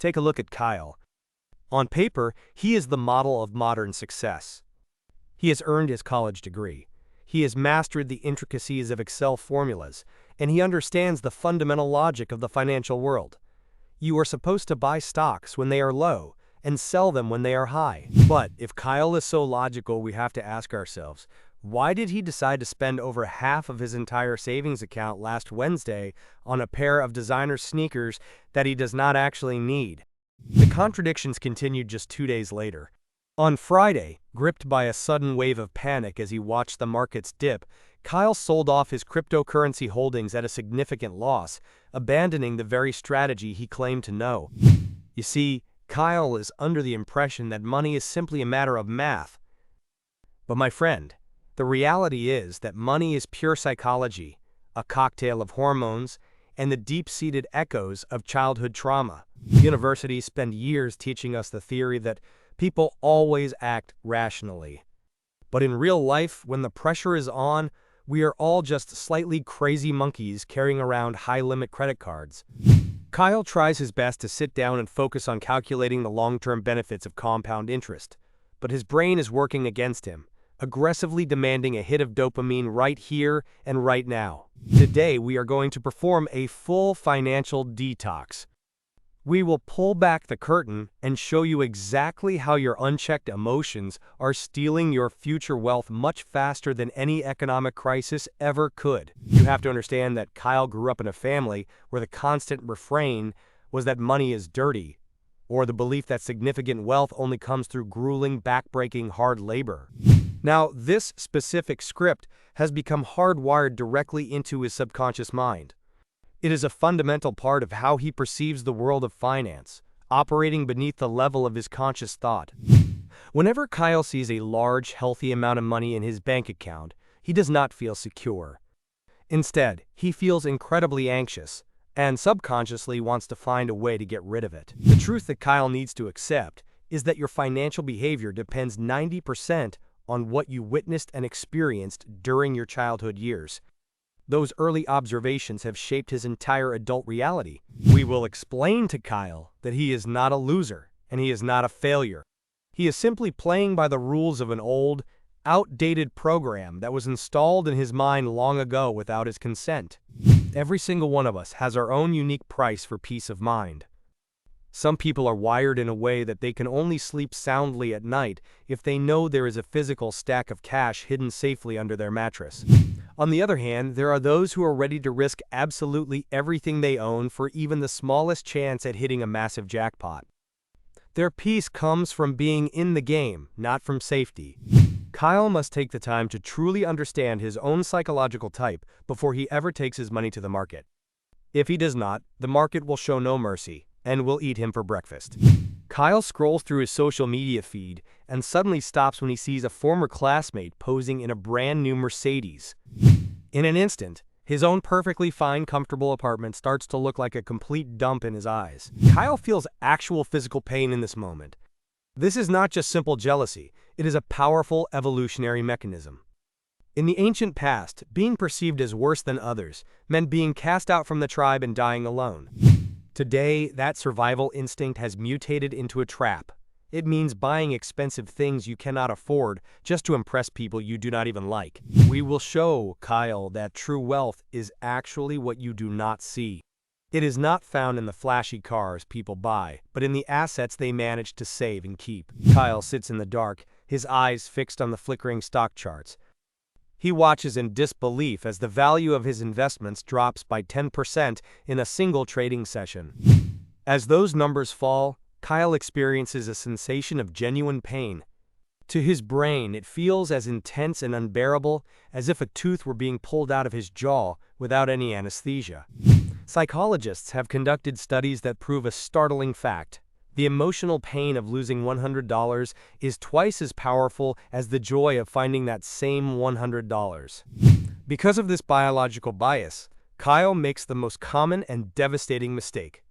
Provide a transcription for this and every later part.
Take a look at Kyle. On paper, he is the model of modern success. He has earned his college degree. He has mastered the intricacies of Excel formulas, and he understands the fundamental logic of the financial world. You are supposed to buy stocks when they are low and sell them when they are high. But if Kyle is so logical, we have to ask ourselves, why did he decide to spend over half of his entire savings account last Wednesday on a pair of designer sneakers that he does not actually need? The contradictions continued just 2 days later. On Friday, gripped by a sudden wave of panic as he watched the markets dip, Kyle sold off his cryptocurrency holdings at a significant loss, abandoning the very strategy he claimed to know. You see, Kyle is under the impression that money is simply a matter of math. But my friend, the reality is that money is pure psychology, a cocktail of hormones, and the deep-seated echoes of childhood trauma. Universities spend years teaching us the theory that people always act rationally. But in real life, when the pressure is on, we are all just slightly crazy monkeys carrying around high-limit credit cards. Kyle tries his best to sit down and focus on calculating the long-term benefits of compound interest, but his brain is working against him, aggressively demanding a hit of dopamine right here and right now. Today, we are going to perform a full financial detox. We will pull back the curtain and show you exactly how your unchecked emotions are stealing your future wealth much faster than any economic crisis ever could. You have to understand that Kyle grew up in a family where the constant refrain was that money is dirty, or the belief that significant wealth only comes through grueling, backbreaking, hard labor. Now, this specific script has become hardwired directly into his subconscious mind. It is a fundamental part of how he perceives the world of finance, operating beneath the level of his conscious thought. Whenever Kyle sees a large, healthy amount of money in his bank account, he does not feel secure. Instead, he feels incredibly anxious, and subconsciously wants to find a way to get rid of it. The truth that Kyle needs to accept is that your financial behavior depends 90% on what you witnessed and experienced during your childhood years. Those early observations have shaped his entire adult reality. We will explain to Kyle that he is not a loser and he is not a failure. He is simply playing by the rules of an old, outdated program that was installed in his mind long ago without his consent. Every single one of us has our own unique price for peace of mind. Some people are wired in a way that they can only sleep soundly at night if they know there is a physical stack of cash hidden safely under their mattress. On the other hand, there are those who are ready to risk absolutely everything they own for even the smallest chance at hitting a massive jackpot. Their peace comes from being in the game, not from safety. Kyle must take the time to truly understand his own psychological type before he ever takes his money to the market. If he does not, the market will show no mercy and will eat him for breakfast. Kyle scrolls through his social media feed and suddenly stops when he sees a former classmate posing in a brand new Mercedes. In an instant, his own perfectly fine, comfortable apartment starts to look like a complete dump in his eyes. Kyle feels actual physical pain in this moment. This is not just simple jealousy, it is a powerful evolutionary mechanism. In the ancient past, being perceived as worse than others meant being cast out from the tribe and dying alone. Today, that survival instinct has mutated into a trap. It means buying expensive things you cannot afford just to impress people you do not even like. We will show Kyle that true wealth is actually what you do not see. It is not found in the flashy cars people buy, but in the assets they manage to save and keep. Kyle sits in the dark, his eyes fixed on the flickering stock charts. He watches in disbelief as the value of his investments drops by 10% in a single trading session. As those numbers fall, Kyle experiences a sensation of genuine pain. To his brain, it feels as intense and unbearable as if a tooth were being pulled out of his jaw without any anesthesia. Psychologists have conducted studies that prove a startling fact. The emotional pain of losing $100 is twice as powerful as the joy of finding that same $100. Because of this biological bias, Kyle makes the most common and devastating mistake.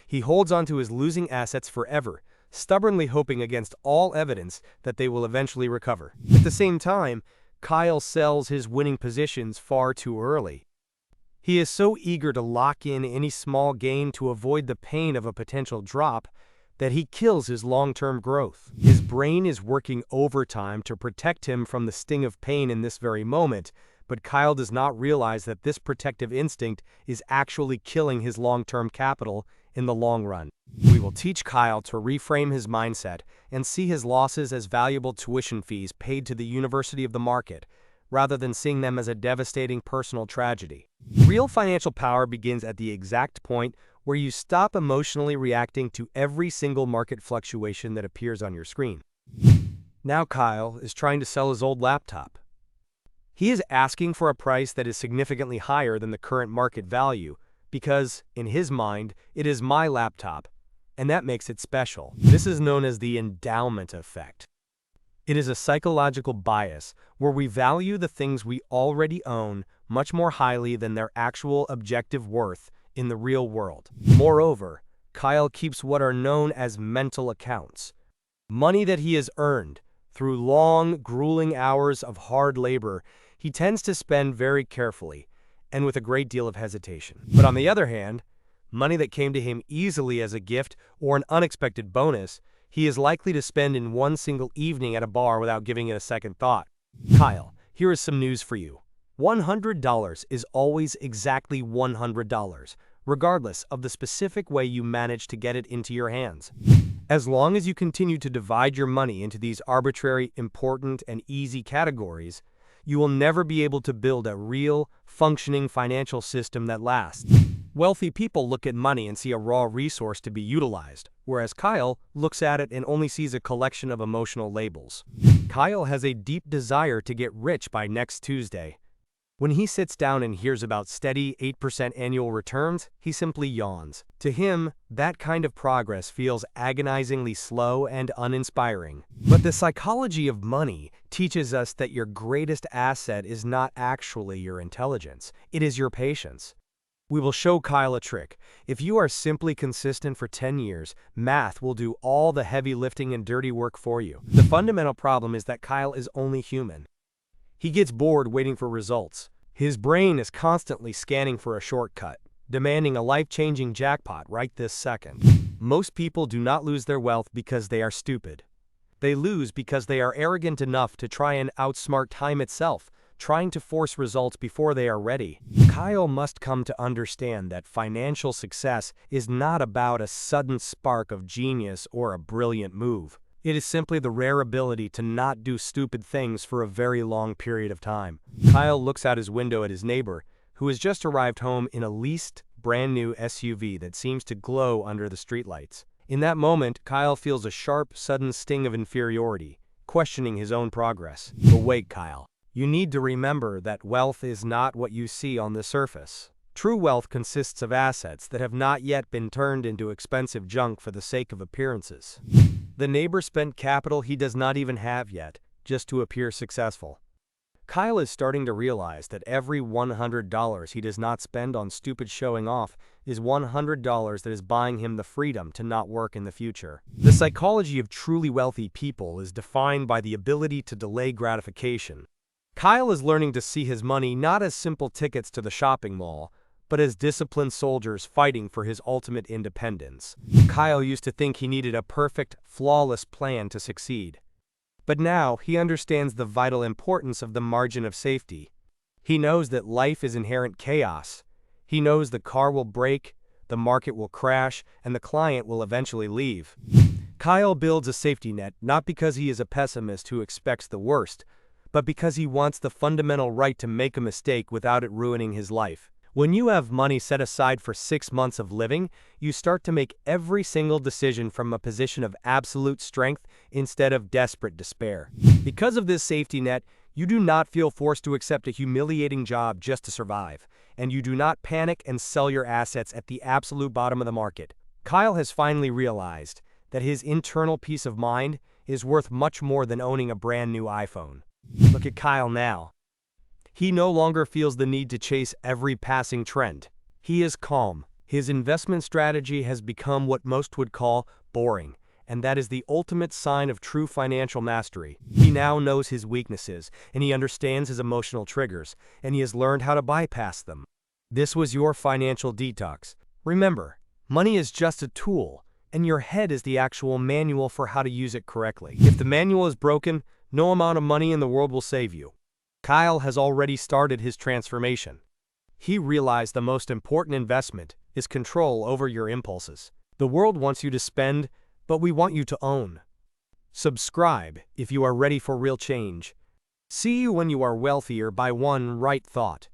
He holds on to his losing assets forever, stubbornly hoping against all evidence that they will eventually recover. At the same time, Kyle sells his winning positions far too early. He is so eager to lock in any small gain to avoid the pain of a potential drop that he kills his long-term growth. His brain is working overtime to protect him from the sting of pain in this very moment, but Kyle does not realize that this protective instinct is actually killing his long-term capital in the long run. We will teach Kyle to reframe his mindset and see his losses as valuable tuition fees paid to the University of the Market, rather than seeing them as a devastating personal tragedy. Real financial power begins at the exact point where you stop emotionally reacting to every single market fluctuation that appears on your screen. Now Kyle is trying to sell his old laptop. He is asking for a price that is significantly higher than the current market value because, in his mind, it is my laptop, and that makes it special. This is known as the endowment effect. It is a psychological bias where we value the things we already own much more highly than their actual objective worth in the real world. Moreover, Kyle keeps what are known as mental accounts. Money that he has earned through long, grueling hours of hard labor, he tends to spend very carefully and with a great deal of hesitation. But on the other hand, money that came to him easily as a gift or an unexpected bonus, he is likely to spend in one single evening at a bar without giving it a second thought. Kyle, here is some news for you. $100 is always exactly $100, regardless of the specific way you manage to get it into your hands. As long as you continue to divide your money into these arbitrary, important, and easy categories, you will never be able to build a real, functioning financial system that lasts. Wealthy people look at money and see a raw resource to be utilized, whereas Kyle looks at it and only sees a collection of emotional labels. Kyle has a deep desire to get rich by next Tuesday. When he sits down and hears about steady 8% annual returns, he simply yawns. To him, that kind of progress feels agonizingly slow and uninspiring. But the psychology of money teaches us that your greatest asset is not actually your intelligence, it is your patience. We will show Kyle a trick. If you are simply consistent for 10 years, math will do all the heavy lifting and dirty work for you. The fundamental problem is that Kyle is only human. He gets bored waiting for results. His brain is constantly scanning for a shortcut, demanding a life-changing jackpot right this second. Most people do not lose their wealth because they are stupid. They lose because they are arrogant enough to try and outsmart time itself, trying to force results before they are ready. Kyle must come to understand that financial success is not about a sudden spark of genius or a brilliant move. It is simply the rare ability to not do stupid things for a very long period of time. Kyle looks out his window at his neighbor, who has just arrived home in a leased, brand-new SUV that seems to glow under the streetlights. In that moment, Kyle feels a sharp, sudden sting of inferiority, questioning his own progress. But wait, Kyle. You need to remember that wealth is not what you see on the surface. True wealth consists of assets that have not yet been turned into expensive junk for the sake of appearances. The neighbor spent capital he does not even have yet, just to appear successful. Kyle is starting to realize that every $100 he does not spend on stupid showing off is $100 that is buying him the freedom to not work in the future. The psychology of truly wealthy people is defined by the ability to delay gratification. Kyle is learning to see his money not as simple tickets to the shopping mall, but as disciplined soldiers fighting for his ultimate independence. Kyle used to think he needed a perfect, flawless plan to succeed. But now he understands the vital importance of the margin of safety. He knows that life is inherent chaos. He knows the car will break, the market will crash, and the client will eventually leave. Kyle builds a safety net not because he is a pessimist who expects the worst, but because he wants the fundamental right to make a mistake without it ruining his life. When you have money set aside for 6 months of living, you start to make every single decision from a position of absolute strength instead of desperate despair. Because of this safety net, you do not feel forced to accept a humiliating job just to survive, and you do not panic and sell your assets at the absolute bottom of the market. Kyle has finally realized that his internal peace of mind is worth much more than owning a brand new iPhone. Look at Kyle now. He no longer feels the need to chase every passing trend. He is calm. His investment strategy has become what most would call boring, and that is the ultimate sign of true financial mastery. He now knows his weaknesses, and he understands his emotional triggers, and he has learned how to bypass them. This was your financial detox. Remember, money is just a tool, and your head is the actual manual for how to use it correctly. If the manual is broken, no amount of money in the world will save you. Kyle has already started his transformation. He realized the most important investment is control over your impulses. The world wants you to spend, but we want you to own. Subscribe if you are ready for real change. See you when you are wealthier by one right thought.